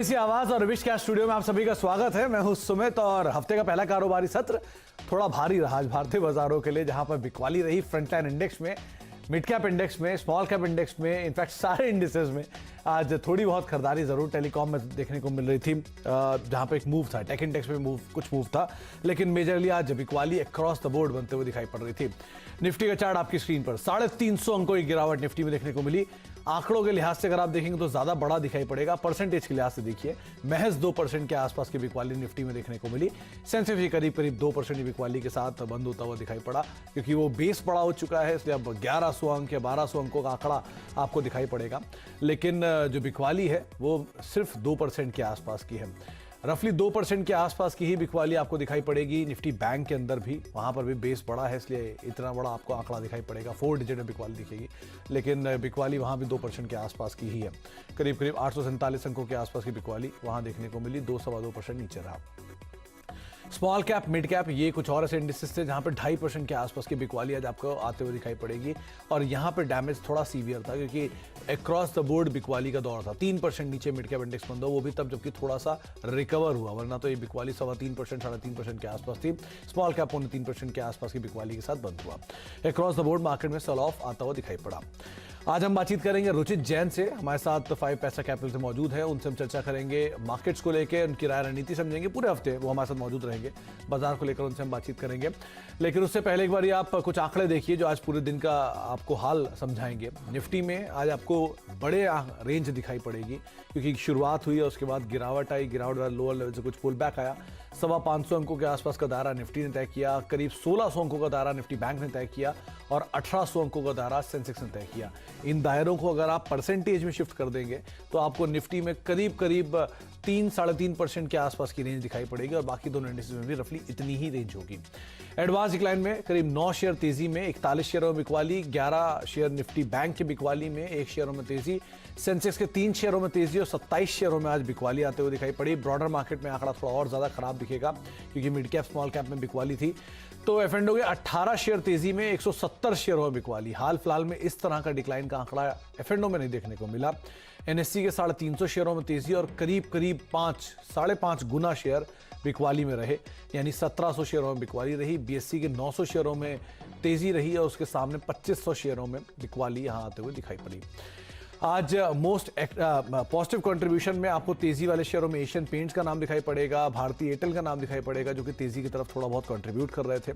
इसी आवाज और विश के स्टूडियो में आप सभी का स्वागत है। मैं हूं सुमित और हफ्ते का पहला कारोबारी सत्र थोड़ा भारी रहा आज भारतीय बाजारों के लिए, जहां पर बिकवाली रही फ्रंटलाइन इंडेक्स में, मिड कैप इंडेक्स में, स्मॉल कैप इंडेक्स में, इनफैक्ट सारे इंडेक्सेस में आज थोड़ी बहुत खरीदारी जरूर टेलीकॉम में देखने को मिल रही थी, जहां पे एक मूव था। टेक इंडेक्स में कुछ मूव था, लेकिन मेजरली आज बिकवाली अक्रॉस द बोर्ड बनते हुए दिखाई पड़ रही थी। निफ्टी का चार्ट आपकी स्क्रीन पर 350 अंकों की गिरावट निफ्टी में देखने को मिली। आंकड़ों के लिहाज से अगर आप देखेंगे तो ज्यादा बड़ा दिखाई पड़ेगा, परसेंटेज के लिहाज से देखिए महज 2% के आसपास की बिकवाली निफ्टी में देखने को मिली। सेंसेक्स भी करीब 2% की बिकवाली के साथ बंद होता हुआ दिखाई पड़ा, क्योंकि वो बेस बड़ा हो चुका है, इसलिए अब 1100 अंक या 1200 अंकों का आंकड़ा आपको दिखाई पड़ेगा। लेकिन जो बिकवाली है वो सिर्फ 2% के आसपास की है। रफली 2% के आसपास की ही बिकवाली आपको दिखाई पड़ेगी निफ्टी बैंक के अंदर भी। वहां पर भी बेस बड़ा है, इसलिए इतना बड़ा आपको आंकड़ा दिखाई पड़ेगा। 4 डिजिट में बिकवाली दिखेगी, लेकिन बिकवाली वहां भी 2% के आसपास की ही है। करीब 847 अंकों के आसपास की बिकवाली वहां देखने को मिली, 2-2.25% नीचे रहा। स्मॉल कैप, मिड कैप, ये कुछ और ऐसे इंडिसेस थे जहां पे 2.5% के आसपास की बिकवाली आज आपको आते हुए दिखाई पड़ेगी। और यहां पे डैमेज थोड़ा सीवियर था, क्योंकि अक्रॉस द बोर्ड बिकवाली का दौर था। 3% नीचे मिड कैप इंडेक्स बंद हो, वो भी तब जबकि थोड़ा सा रिकवर हुआ, वरना तो ये बिकवाली 3.25%, 3.5% के आसपास थी। स्मॉल कैप 3% के आसपास की बिकवाली के साथ बंद हुआ। अक्रॉस द बोर्ड मार्केट में सेल ऑफ आता हुआ दिखाई पड़ा। आज हम बातचीत करेंगे रुचित जैन से, हमारे साथ 5 पैसा कैपिटल से मौजूद है। उनसे हम चर्चा करेंगे मार्केट्स को लेकर, उनकी राय रणनीति समझेंगे। पूरे हफ्ते वो हमारे साथ मौजूद रहेंगे, बाजार को लेकर उनसे हम बातचीत करेंगे। लेकिन उससे पहले एक बार आप कुछ आंकड़े देखिए जो आज पूरे दिन का आपको हाल समझाएंगे। निफ्टी में आज आपको बड़े रेंज दिखाई पड़ेगी, क्योंकि शुरुआत हुई है, उसके बाद गिरावट आई, गिरावट लोअर लेवल से कुछ पुल बैक आया। 525 अंकों के आसपास का दायरा निफ्टी ने तय किया, करीब 1600 अंकों का दायरा निफ्टी बैंक ने तय किया और 1800 अंकों का दायरा सेंसेक्स ने तय किया। इन दायरों को अगर आप परसेंटेज में शिफ्ट कर देंगे तो आपको निफ्टी में करीब 3-3.5% के आसपास की रेंज दिखाई पड़ेगी, और बाकी दोनों इंडिसेस में भी रफली इतनी ही रेंज होगी। एडवांस डिक्लाइन में करीब 9 शेयर तेजी में, 41 शेयरों में बिकवाली, 11 शेयर निफ्टी बैंक की बिकवाली में, 1 शेयरों में तेजी, सेंसेक्स के 3 शेयरों में तेजी और 27 शेयरों में आज बिकवाली आते हुए दिखाई पड़ी। ब्रॉडर मार्केट में आंकड़ा थोड़ा और ज्यादा खराब दिखेगा, क्योंकि मिड कैप स्मॉल कैप में बिकवाली थी। तो एफ&ओ के 18 शेयर तेजी में, 170 शेयरों में बिकवाली। हाल फिलहाल में इस तरह का डिक्लाइन का आंकड़ा एफ&ओ में नहीं देखने को मिला। एनएससी के 350 शेयरों में तेजी और करीब 5.5 गुना शेयर बिकवाली में रहे, यानी 1700 शेयरों में बिकवाली रही। बीएससी के 900 शेयरों में तेजी रही और उसके सामने 2500 शेयरों में बिकवाली यहां आते हुए दिखाई पड़ी। आज मोस्ट पॉजिटिव कंट्रीब्यूशन में आपको तेजी वाले शेयरों में एशियन पेंट्स का नाम दिखाई पड़ेगा, भारतीय एयरटेल का नाम दिखाई पड़ेगा, जो कि तेजी की तरफ थोड़ा बहुत कंट्रीब्यूट कर रहे थे।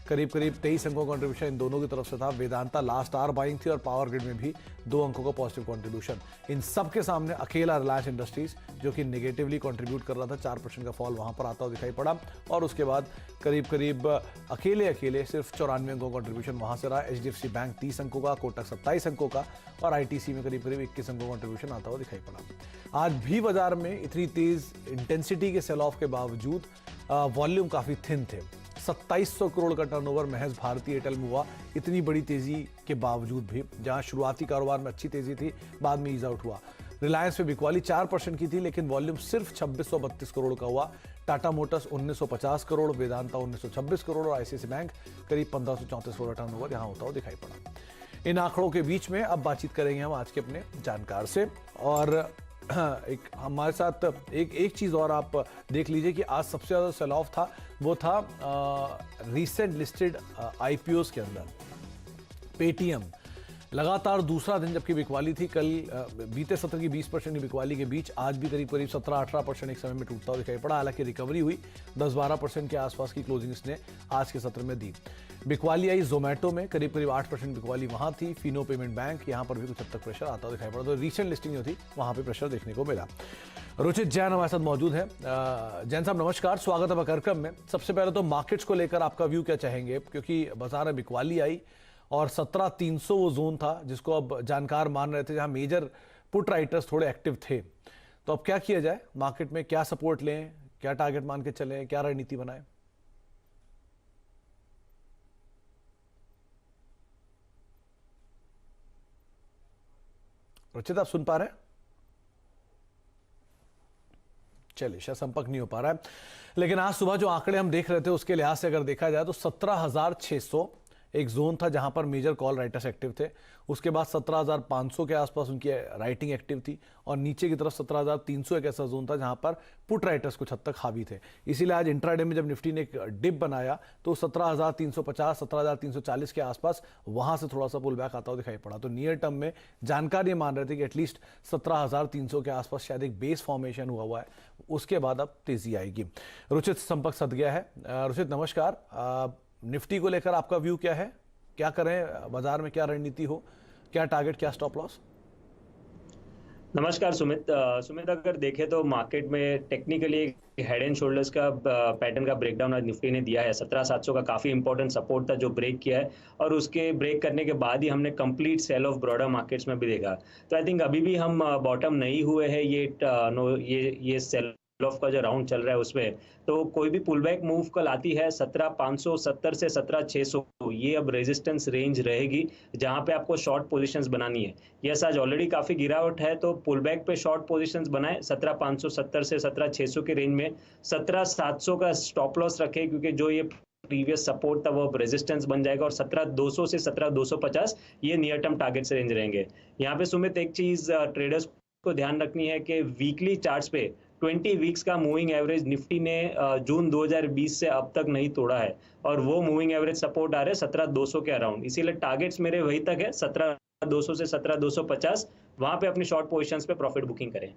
करीब 23 अंकों का कंट्रीब्यूशन इन दोनों की तरफ से था। वेदांता लास्ट आवर बाइंग थी और पावर ग्रिड में भी 2 अंकों का पॉजिटिव कंट्रीब्यूशन। इन सब के सामने अकेला रिलायंस इंडस्ट्रीज, जो कि नेगेटिवली कंट्रीब्यूट कर रहा था, 4% का फॉल वहां पर आता हुआ दिखाई पड़ा। और उसके बाद करीब अकेले सिर्फ 94 अंकों का कंट्रीब्यूशन वहां से रहा। एचडीएफसी बैंक 30 अंकों का, कोटक 27 अंकों का और आईटीसी में करीब 21 अंकों का कंट्रीब्यूशन आता हुआ दिखाई पड़ा। आज भी बाजार में इतनी तेज इंटेंसिटी के सेल ऑफ के बावजूद वॉल्यूम काफी थिन थे। 2700 करोड़ का टर्नओवर महज भारतीय एयरटेल में हुआ, इतनी बड़ी तेजी के बावजूद भी। जहां शुरुआती कारोबार में अच्छी तेजी थी, बाद में ईज आउट हुआ। रिलायंस पे बिकवाली 4% की थी, लेकिन वॉल्यूम सिर्फ 2632 करोड़ का हुआ। टाटा मोटर्स 1950 करोड़, वेदांता 1926 करोड़ और आईसीआईसीआई बैंक करीब 1534 करोड़ का टर्नओवर यहां होता हुआ दिखाई पड़ा। इन आंकड़ों के बीच में अब बातचीत करेंगे हम आज के अपने जानकार से। और एक हमारे साथ एक चीज और आप देख लीजिए कि आज सबसे ज्यादा सेल ऑफ था, वो था रीसेंट लिस्टेड आईपीओस के अंदर। पेटीएम लगातार दूसरा दिन जबकि बिकवाली थी, कल बीते सत्र की 20% की बिकवाली के बीच आज भी करीब 17-18% एक समय में टूटता हुआ दिखाई पड़ा। हालांकि रिकवरी हुई, 10-12% के आसपास की क्लोजिंग इसने आज के सत्र में दी। बिकवाली आई जोमेटो में, करीब 8% बिकवाली वहां थी। फिनो पेमेंट बैंक, यहां पर भी कुछ हद तक प्रेशर आता हुआ दिखाई पड़ा। तो रीसेंट लिस्टिंग जो थी वहां पर प्रेशर देखने को मिला। रुचित जैन हमारे साथ मौजूद है। जैन साहब नमस्कार, स्वागत है कार्यक्रम में। सबसे पहले तो मार्केट्स को लेकर आपका व्यू क्या चाहेंगे, क्योंकि बाजार में बिकवाली आई और 17,300 वो जोन था जिसको अब जानकार मान रहे थे, जहां मेजर पुट राइटर्स थोड़े एक्टिव थे। तो अब क्या किया जाए, मार्केट में क्या सपोर्ट लें, क्या टारगेट मान के चलें, क्या रणनीति बनाएं? रुचित आप सुन पा रहे हैं? चलिए, शायद संपर्क नहीं हो पा रहा है। लेकिन आज सुबह जो आंकड़े हम देख रहे थे उसके लिहाज से अगर देखा जाए तो 17,600 एक जोन था जहां पर मेजर कॉल राइटर्स एक्टिव थे, उसके बाद 17,500 के आसपास उनकी राइटिंग एक्टिव थी, और नीचे की तरफ 17,300 एक ऐसा जोन था जहां पर पुट राइटर्स कुछ हद तक हावी थे। इसीलिए आज इंट्राडे में जब निफ्टी ने एक डिप बनाया तो 17,350 17,340 के आसपास वहां से थोड़ा सा पुल बैक आता हुआ दिखाई पड़ा। तो नियर टर्म में जानकार ये मान रहे थे कि एटलीस्ट 17,300 के आसपास शायद एक बेस फॉर्मेशन हुआ है, उसके बाद अब तेजी आएगी। रुचित संपर्क सद गया है। रुचित नमस्कार। निफ्टी को लेकर आपका व्यू क्या है? क्या करें, बाजार में क्या रणनीति हो, क्या टारगेट, क्या स्टॉप लॉस? नमस्कार सुमित, अगर देखें तो मार्केट में टेक्निकली हेड एंड शोल्डर्स का पैटर्न का ब्रेकडाउन आज निफ्टी ने दिया है। 17,700 का काफी इंपॉर्टेंट सपोर्ट था जो ब्रेक किया है, और उसके ब्रेक करने के बाद ही हमने complete sell off broader markets में भी देखा। तो आई थिंक अभी भी हम बॉटम नहीं हुए हैं, ये सेल ऑफ का जो राउंड चल रहा है उसमें। तो कोई भी पुल बैक मूव कल आती है 17,570 से 17,600, ये अब रेजिस्टेंस रेंज रहेगी जहां पे आपको शॉर्ट पोजीशंस बनानी है। यस, आज ऑलरेडी काफी गिरावट है, तो पुल बैक पे शॉर्ट पोजीशंस बनाए 17,570 से 17,600 के रेंज में। 17,700 का स्टॉप लॉस रखे, क्योंकि जो ये प्रीवियस सपोर्ट था वो अब रेजिस्टेंस बन जाएगा, और 17,200 से 17,250 ये नियर टर्म टारगेट से रेंज रहेंगे। यहाँ पे सुमित एक चीज ट्रेडर्स को ध्यान रखनी है कि वीकली चार्ट्स पे 20 वीक्स का मूविंग एवरेज निफ्टी ने जून 2020 से अब तक नहीं तोड़ा है, और वो मूविंग एवरेज सपोर्ट आ रहे हैं 17,200 के अराउंड। इसीलिए टारगेट्स मेरे वही तक है 17,200 से 17,250, वहां पे अपनी शॉर्ट पोजीशंस पे प्रॉफिट बुकिंग करें।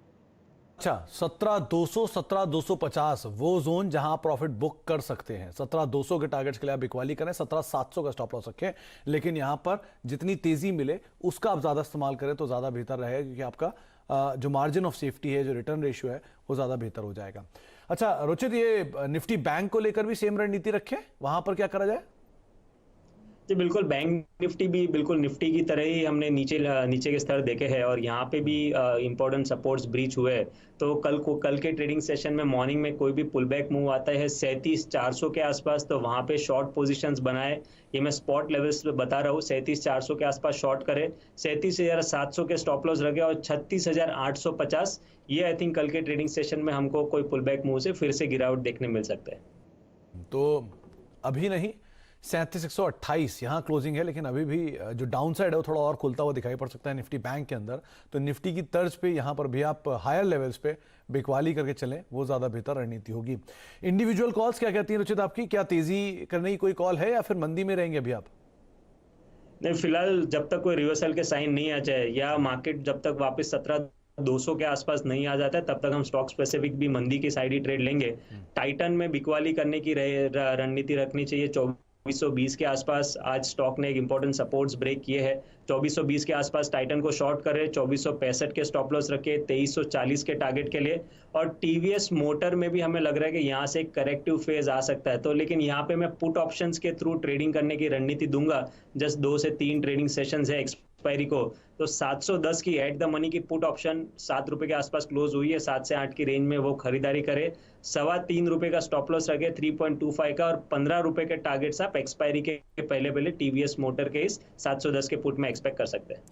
अच्छा, 17,200 17,250 वो जोन जहां प्रॉफिट बुक कर सकते हैं। 17,200 के टारगेट्स के लिए आप बिकवाली करें, 17,700 का स्टॉप लॉस रखें, लेकिन यहां पर जितनी तेजी मिले उसका आप ज्यादा इस्तेमाल करें तो ज्यादा बेहतर रहेगा, क्योंकि आपका जो मार्जिन ऑफ सेफ्टी है, जो रिटर्न रेशियो है, वो ज्यादा बेहतर हो जाएगा। अच्छा रुचित, ये निफ्टी बैंक को लेकर भी सेम रणनीति रखें, वहां पर क्या करा जाए? जी बिल्कुल, बैंक निफ्टी भी बिल्कुल निफ्टी की तरह ही हमने नीचे के स्तर देखे हैं, और यहाँ पे भी इंपॉर्टेंट सपोर्ट्स ब्रीच हुए हैं। तो कल के ट्रेडिंग सेशन में मॉर्निंग में कोई भी पुल बैक मूव आता है 37,400 के आसपास, तो वहाँ पे शॉर्ट पोजीशंस बनाए। ये मैं स्पॉट लेवल्स पे बता रहा हूँ, 37,400 के आसपास शॉर्ट करे, 37,700 के स्टॉप लॉस रखे, और 36,850 ये आई थिंक कल के ट्रेडिंग सेशन में हमको कोई पुल बैक मूव से फिर से गिरावट देखने मिल सकता है। तो अभी नहीं, 37,128 यहाँ क्लोजिंग है, लेकिन अभी भी जो डाउन साइड है वो थोड़ा और खुलता हुआ दिखाई पड़ सकता है निफ्टी बैंक के अंदर। तो निफ्टी की तर्ज पे यहाँ पर भी आप हायर लेवल्स पे बिकवाली करके चलें, वो ज़्यादा बेहतर रणनीति होगी। इंडिविजुअल कॉल्स क्या कहती हैं रुचित आपकी? क्या तेजी करने की कोई कॉल है, या फिर मंदी में रहेंगे अभी आप? नहीं, फिलहाल जब तक कोई रिवर्सल के साइन नहीं आ जाए, या मार्केट जब तक वापस 17,200 के आसपास नहीं आ जाता है, तब तक हम स्टॉक स्पेसिफिक भी मंदी की साइड ही ट्रेड लेंगे। टाइटन में बिकवाली करने की रणनीति रखनी चाहिए 2420 के आसपास। आज स्टॉक ने एक इंपॉर्टेंट सपोर्ट्स ब्रेक किए हैं। 2420 के आसपास टाइटन को शॉर्ट करे, 2465 के स्टॉप लॉस रखे 2340 के टारगेट के लिए। और टीवीएस मोटर में भी हमें लग रहा है कि यहाँ से एक करेक्टिव फेज आ सकता है, तो लेकिन यहाँ पे मैं पुट ऑप्शंस के थ्रू ट्रेडिंग करने की रणनीति दूंगा। जस्ट 2 से 3 ट्रेडिंग सेशंस है एक्सपायरी को, तो 710 की एट द मनी की पुट ऑप्शन 7 रुपए के आसपास क्लोज हुई है, 7 से 8 की रेंज में वो खरीदारी करे। 3.25 रुपए का स्टॉप लॉस रखे 3.25 का, और 15 रुपए के टारगेट्स आप एक्सपायरी के पहले टीवीएस मोटर के इस 710 के पुट में एक्सपेक्ट कर सकते हैं।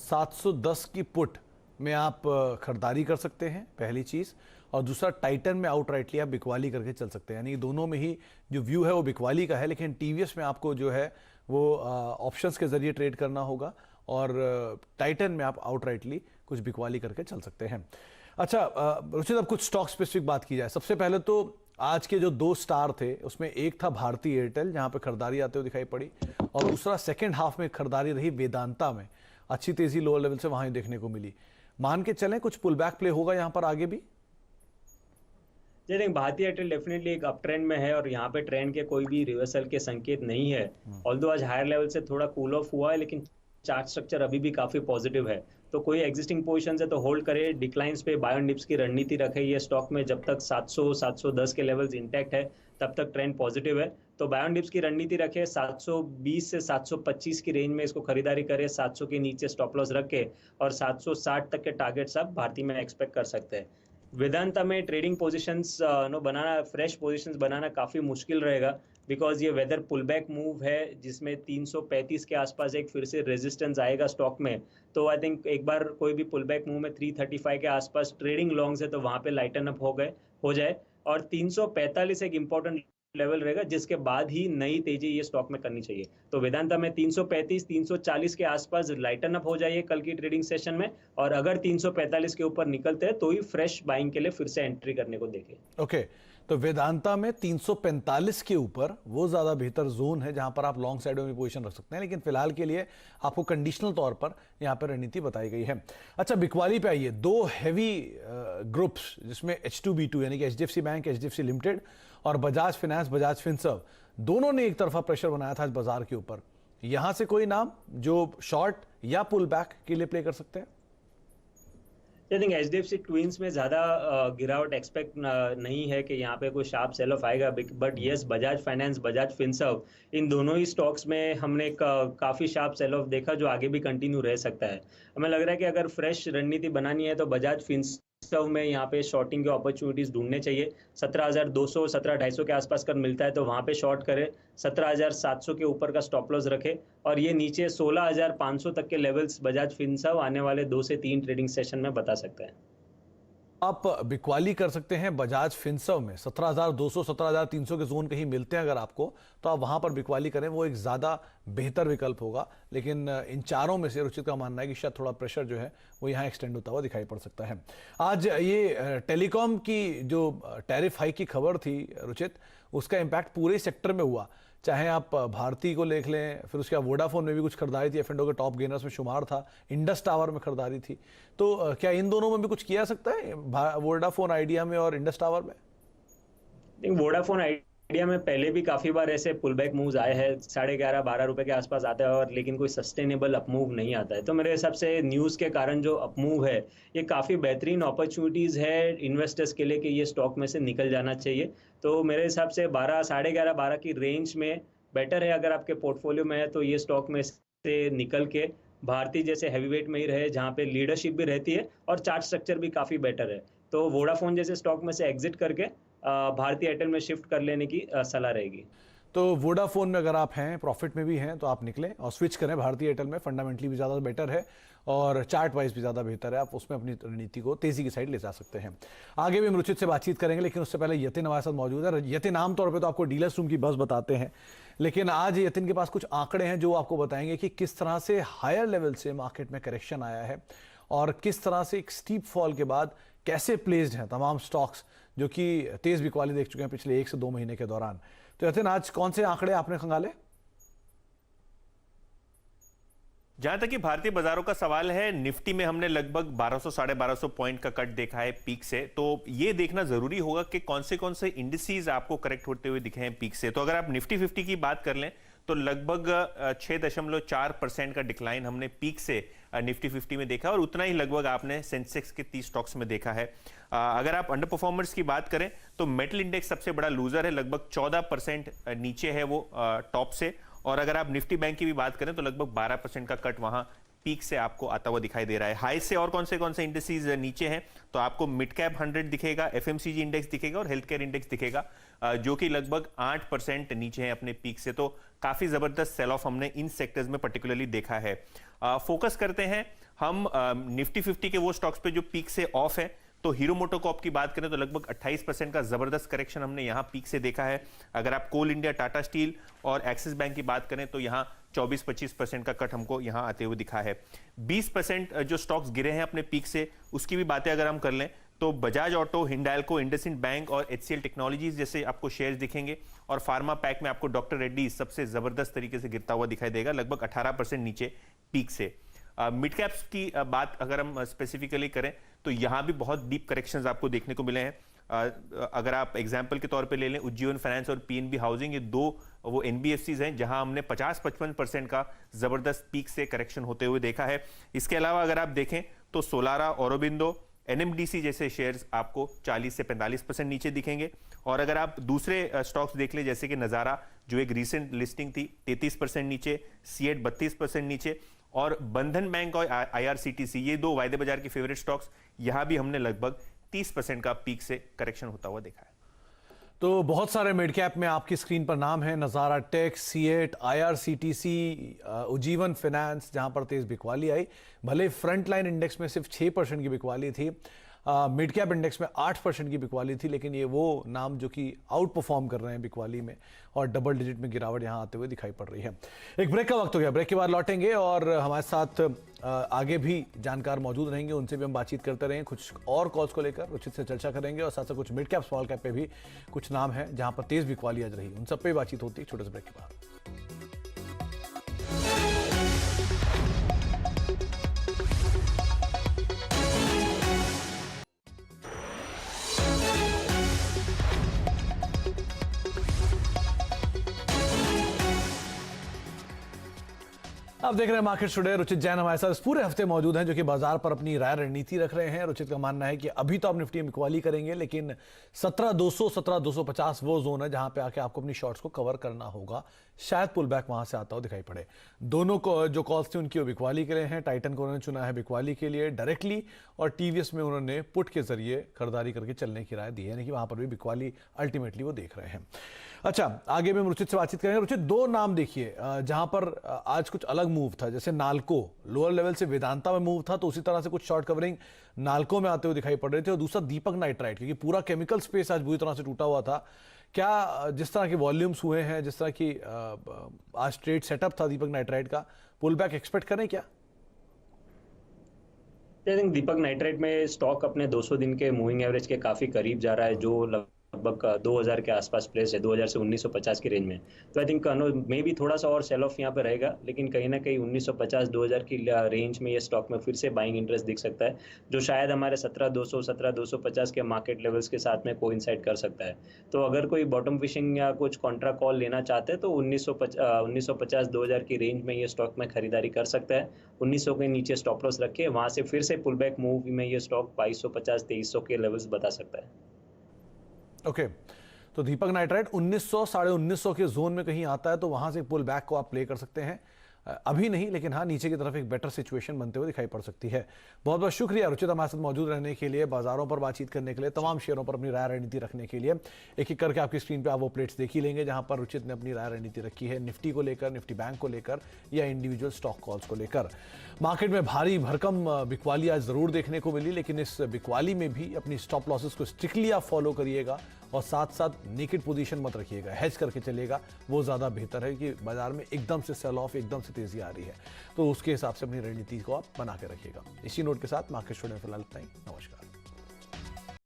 710 की पुट में आप खरीदारी कर सकते हैं, पहली चीज। और दूसरा, टाइटन में आउटराइटली आप बिकवाली करके चल सकते हैं, यानी दोनों में ही जो व्यू है वो बिकवाली का है, लेकिन टीवीएस में आपको जो है वो ऑप्शंस के जरिए ट्रेड करना होगा, और टाइटन में आप आउटराइटली कुछ बिकवाली करके चल सकते हैं। अच्छा रुचित, अब कुछ स्टॉक स्पेसिफिक बात की जाए। सबसे पहले तो आज के जो 2 स्टार थे उसमें एक था भारती एयरटेल, जहां पे खरीदारी आते हुए दिखाई पड़ी, और दूसरा सेकेंड हाफ में खरीदारी रही वेदांता में। अच्छी तेजी लोअर लेवल से वहां देखने को मिली। मान के चलें कुछ पुल बैक प्ले होगा यहाँ पर आगे भी? जी, भारतीय एयरटेल डेफिनेटली एक अप ट्रेंड में है, और यहाँ पे ट्रेंड के कोई भी रिवर्सल के संकेत नहीं है। ऑल्दो आज हायर लेवल से थोड़ा कूल ऑफ हुआ है, लेकिन चार्ट स्ट्रक्चर अभी भी काफी पॉजिटिव है। तो कोई एग्जिस्टिंग पोजीशन है तो होल्ड करे, डिक्लाइंस पे बाय ऑन डिप्स की रणनीति रखे ये स्टॉक में। जब तक 700 710 के लेवल्स इंटैक्ट है तब तक ट्रेंड पॉजिटिव है। तो बाय ऑन डिप्स की रणनीति रखे, 720 से 725 की रेंज में इसको खरीदारी करे, 700 के नीचे स्टॉप लॉस रख के, और 760 तक के टारगेट्स आप भारतीय में एक्सपेक्ट कर सकते हैं। वेदांता में ट्रेडिंग पोजीशंस बनाना, फ्रेश पोजीशंस बनाना काफी मुश्किल रहेगा, बिकॉज ये वेदर पुलबैक मूव है जिसमें 335 के आसपास एक फिर से रेजिस्टेंस आएगा स्टॉक में। तो आई थिंक एक बार कोई भी पुलबैक मूव में 335 के आसपास ट्रेडिंग लॉन्ग्स है तो वहां पे लाइटन अप हो जाए। और 345 एक इंपॉर्टेंट लेवल रहेगा जिसके बाद ही नई तेजी ये स्टॉक में करनी चाहिए। तो वेदांता में 335 340 के आसपास लाइटन अप हो जाइए कल की ट्रेडिंग सेशन में, और अगर 345 के ऊपर निकलते हैं तो ही फ्रेश बाइंग के लिए फिर से एंट्री करने को देखें। ओके, तो वेदांता में 345 के ऊपर वो ज्यादा बेहतर जोन है जहां पर आप लॉन्ग साइड में पोजीशन रख सकते हैं, लेकिन फिलहाल के लिए आपको कंडीशनल तौर पर यहां पर रणनीति बताई गई है। अच्छा, बिकवाली पे आइए। दो हैवी ग्रुप्स जिसमें H2B2 यानी कि HDFC बैंक, HDFC लिमिटेड और बजाज फाइनेंस, बजाज फिनसर्व, दोनों ने एक तरफा प्रेशर बनाया था आज बाजार के ऊपर। यहां से कोई नाम जो शॉर्ट या पुल बैक के लिए प्ले कर सकते हैं? आई थिंक एचडीएफसी ट्विंस में ज़्यादा गिरावट एक्सपेक्ट नहीं है कि यहाँ पे कोई शार्प सेल ऑफ आएगा, but yes Bajaj finance, Bajaj Finserv, इन दोनों ही स्टॉक्स में हमने काफ़ी शार्प सेल ऑफ देखा जो आगे भी कंटिन्यू रह सकता है। हमें लग रहा है कि अगर फ्रेश रणनीति बनानी है तो बजाज फिनसर्व में यहाँ पे शॉर्टिंग के अपॉर्चुनिटीज ढूंढने चाहिए। 17,200 17,250 के आसपास कर मिलता है तो वहाँ पे शॉर्ट करें, 17,700 के ऊपर का स्टॉप लॉस रखें, और ये नीचे 16,500 तक के लेवल्स बजाज फिनसर्व आने वाले 2 से 3 ट्रेडिंग सेशन में बता सकता है। आप बिकवाली कर सकते हैं बजाज फिनसर्व में 17,200 17,300 के जोन कहीं मिलते हैं अगर आपको, तो आप वहां पर बिकवाली करें, वो एक ज्यादा बेहतर विकल्प होगा। लेकिन इन चारों में से रुचित का मानना है कि शायद थोड़ा प्रेशर जो है वो यहाँ एक्सटेंड होता हुआ दिखाई पड़ सकता है। आज ये टेलीकॉम की जो टैरिफ हाइक की खबर थी रुचित, उसका इम्पैक्ट पूरे सेक्टर में हुआ। चाहे आप भारती को देख लें, फिर उसके बाद वोडाफोन में भी कुछ खरीदारी थी, एफ&ओ के टॉप गेनर्स में शुमार था, इंडस टावर में खरीदारी थी। तो क्या इन दोनों में भी कुछ किया सकता है, वोडाफोन आइडिया में और इंडस टावर में? वोडाफोन आइडिया में पहले भी काफी बार ऐसे पुल बैक मूव्स आए हैं, 11.5-12 रुपए के आसपास आता है, और लेकिन कोई सस्टेनेबल अपमूव नहीं आता है। तो मेरे हिसाब से न्यूज के कारण जो अपमूव है ये काफी बेहतरीन अपॉर्चुनिटीज है इन्वेस्टर्स के लिए कि ये स्टॉक में से निकल जाना चाहिए। तो मेरे हिसाब से 12 11.5 12 की रेंज में बेटर है। अगर आपके पोर्टफोलियो में है तो ये स्टॉक में से निकल के भारतीय जैसे हैवीवेट में ही रहे जहाँ पे लीडरशिप भी रहती है और चार्ट स्ट्रक्चर भी काफी बेटर है। तो वोडाफोन जैसे स्टॉक में से एग्जिट करके भारतीय एयरटेल में शिफ्ट कर लेने की सलाह रहेगी। तो वोडाफोन में अगर आप हैं, प्रॉफिट में भी हैं, तो आप निकलें और स्विच करें भारतीय एयरटेल में। फंडामेंटली भी ज़्यादा बेटर है और चार्ट वाइज भी ज़्यादा बेहतर है, आप उसमें अपनी रणनीति को तेज़ी की साइड ले जा सकते हैं। आगे भी हम रुचित से बातचीत करेंगे, लेकिन उससे पहले यतिन हमारे साथ मौजूद है। यतिन, आमतौर पर तो आपको डीलर्स रूम की बस बताते हैं, लेकिन आज यतिन के पास कुछ आंकड़े हैं जो आपको बताएंगे कि किस तरह से हायर लेवल से मार्केट में करेक्शन आया है और किस तरह से एक स्टीप फॉल के बाद कैसे प्लेस्ड हैं तमाम स्टॉक्स जो कि तेज बिकवाली देख चुके हैं पिछले 1 से 2 महीने के दौरान। तो यतिन, आज कौन से आंकड़े आपने खंगाले? जहां तक कि भारतीय बाजारों का सवाल है, निफ्टी में हमने लगभग 1200 1250 पॉइंट का कट देखा है पीक से। तो ये देखना जरूरी होगा कि कौन से इंडिसेस आपको करेक्ट होते हुए दिखे हैं पीक से। तो अगर आप निफ्टी 50 की बात कर लें तो लगभग 6.4% का डिक्लाइन हमने पीक से निफ्टी 50 में देखा, और उतना ही लगभग आपने सेंसेक्स के 30 स्टॉक्स में देखा है। अगर आप अंडर परफॉर्मर्स की बात करें तो मेटल इंडेक्स सबसे बड़ा लूजर है, लगभग 14% नीचे है वो टॉप से। और अगर आप निफ्टी बैंक की भी बात करें तो लगभग 12% का कट वहां पीक से आपको आता हुआ दिखाई दे रहा है। हाई से और कौन से इंडेक्सेस नीचे हैं तो आपको मिड कैप 100 दिखेगा, एफएमसीजी इंडेक्स दिखेगा और हेल्थ केयर इंडेक्स दिखेगा, जो कि लगभग 8% नीचे है अपने पीक से। तो काफी जबरदस्त सेल ऑफ हमने इन सेक्टर्स में पर्टिकुलरली देखा है। फोकस करते हैं हम निफ्टी 50 के वो स्टॉक्स पे जो पीक से ऑफ है। तो हीरो मोटोकॉर्प की बात करें तो लगभग 28% का जबरदस्त करेक्शन हमने यहां पीक से देखा है। अगर आप कोल इंडिया, टाटा स्टील और एक्सिस बैंक की बात करें तो यहां 24-25% का कट हमको यहां आते हुए दिखा है। 20% जो स्टॉक्स गिरे हैं अपने पीक से, उसकी भी बातें अगर हम कर लें तो बजाज ऑटो, हिंडाल्को, इंडसइंड बैंक और एचसीएल टेक्नोलॉजीज जैसे आपको शेयर्स दिखेंगे। और फार्मा पैक में आपको डॉक्टर रेड्डी सबसे जबरदस्त तरीके से गिरता हुआ दिखाई देगा, लगभग 18% नीचे पीक से। मिड कैप्स की बात अगर हम स्पेसिफिकली करें तो यहां भी बहुत डीप करेक्शंस आपको देखने को मिले हैं। अगर आप एग्जांपल के तौर पे ले लें उज्जीवन फाइनेंस और पीएनबी हाउसिंग, ये दो वो एनबीएफसीज हैं जहां हमने 50-55% का जबरदस्त पीक से करेक्शन होते हुए देखा है। इसके अलावा अगर आप देखें तो सोलारा, औरोबिंदो, एनएमडीसी जैसे शेयर्स आपको 40 से 45% नीचे दिखेंगे। और अगर आप दूसरे स्टॉक्स देख लें जैसे कि नजारा जो एक रीसेंट लिस्टिंग थी 33% नीचे, सीएट 32% नीचे, और बंधन बैंक और आईआरसीटीसी, ये दो वायदे बाजार के फेवरेट स्टॉक्स, यहां भी हमने लगभग 30% का पीक से करेक्शन होता हुआ देखा है। तो बहुत सारे मिड कैप में आपकी स्क्रीन पर नाम है, नजारा टेक, सीएट, आईआरसीटीसी, उज्जीवन फाइनेंस, जहां पर तेज बिकवाली आई। भले फ्रंट लाइन इंडेक्स में सिर्फ 6% की बिकवाली थी। मिड कैप इंडेक्स में 8% की बिकवाली थी, लेकिन ये वो नाम जो कि आउट परफॉर्म कर रहे हैं बिकवाली में और डबल डिजिट में गिरावट यहाँ आते हुए दिखाई पड़ रही है। एक ब्रेक का वक्त हो गया, ब्रेक के बाद लौटेंगे और हमारे साथ आगे भी जानकार मौजूद रहेंगे, उनसे भी हम बातचीत करते रहेंगे, कुछ और कॉल्स को लेकर रुचित से चर्चा करेंगे और साथ साथ कुछ मिड कैप स्मॉल कैप पे भी कुछ नाम है जहां पर तेज बिकवाली आज रही, उन सब पे बातचीत होती है छोटे से ब्रेक के बाद। आप देख रहे हैं मार्केट टुडे। रुचित जैन हमारे साथ इस पूरे हफ्ते मौजूद हैं, जो कि बाजार पर अपनी राय रणनीति रख रहे हैं। रुचित का मानना है कि अभी तो आप निफ्टी में बिकवाली करेंगे, लेकिन 17,200 17,250 वो जोन है जहां पे आके आपको अपनी शॉर्ट्स को कवर करना होगा। शायद पुल बैक वहां से आता हो दिखाई पड़े। दोनों को जो कॉल्स थे उनकी वो बिकवाली के लिए हैं। टाइटन को उन्होंने चुना है बिकवाली के लिए डायरेक्टली, और टीवीएस में उन्होंने पुट के जरिए खरीदारी करके चलने की राय दी है, यानी कि वहां पर भी बिकवाली अल्टीमेटली वो देख रहे हैं। अच्छा, आगे में रुचित से बातचीत करेंगे। रुचित, दो नाम देखिए जहां पर आज कुछ अलग मूव था, जैसे नाल्को लोअर लेवल से वेदांता में मूव था, तो उसी तरह से कुछ शॉर्ट कवरिंग नाल्को में आते हुए दिखाई पड़ रहे थे। और दूसरा दीपक नाइट्राइट, क्योंकि पूरा केमिकल स्पेस आज बुरी तरह से टूटा हुआ था। क्या जिस तरह के वॉल्यूम्स हुए हैं, जिस तरह की आज ट्रेड सेटअप था दीपक नाइट्राइट का, पुल बैक एक्सपेक्ट करें क्या? आई थिंक दीपक नाइट्राइट में स्टॉक अपने 200 दिन के मूविंग एवरेज के काफी करीब जा रहा है, जो लगभग 2000 के आसपास प्लेस है, 2000 से 1950 की रेंज में। तो आई थिंक मे भी थोड़ा सा और सेल ऑफ यहाँ पे रहेगा, लेकिन कहीं ना कहीं 1950-2000 की रेंज में ये स्टॉक में फिर से बाइंग इंटरेस्ट दिख सकता है, जो शायद हमारे 17,200 17,250 के मार्केट लेवल्स के साथ में कोइंसाइड कर सकता है। तो अगर कोई बॉटम फिशिंग या कुछ कॉन्ट्रा कॉल लेना चाहते हैं तो 1950-2000 की रेंज में ये स्टॉक में खरीदारी कर सकता है। 1900 के नीचे स्टॉप लॉस रखे, वहां से फिर से पुल बैक मूव में ये स्टॉक 2250-2300 के लेवल्स बता सकता है। ओके, तो दीपक नाइट्राइट 1900 1950 के जोन में कहीं आता है, तो वहां से पुल बैक को आप प्ले कर सकते हैं। अभी नहीं, लेकिन हाँ, नीचे की तरफ एक बेटर सिचुएशन बनते हुए दिखाई पड़ सकती है। बहुत बहुत शुक्रिया रुचित हमारे साथ मौजूद रहने के लिए, बाजारों पर बातचीत करने के लिए, तमाम शेयरों पर अपनी राय रणनीति रखने के लिए। एक एक करके आपकी स्क्रीन पे आप वो प्लेट्स देख ही लेंगे जहां पर रुचित ने अपनी राय रणनीति रखी है, निफ्टी को लेकर, निफ्टी बैंक को लेकर या इंडिविजुअल स्टॉक कॉल्स को लेकर। मार्केट में भारी भरकम बिकवाली आज जरूर देखने को मिली, लेकिन इस बिकवाली में भी अपनी स्टॉप लॉसेस को स्ट्रिक्टली आप फॉलो करिएगा और साथ साथ नेकेड पोजीशन मत रखिएगा, हेज करके चलेगा, वो ज़्यादा बेहतर है कि बाजार में एकदम से सेल ऑफ, एकदम से तेजी आ रही है, तो उसके हिसाब से अपनी रणनीति को आप बना के रखिएगा। इसी नोट के साथ मार्केट टुडे में फिलहाल इतना ही। नमस्कार।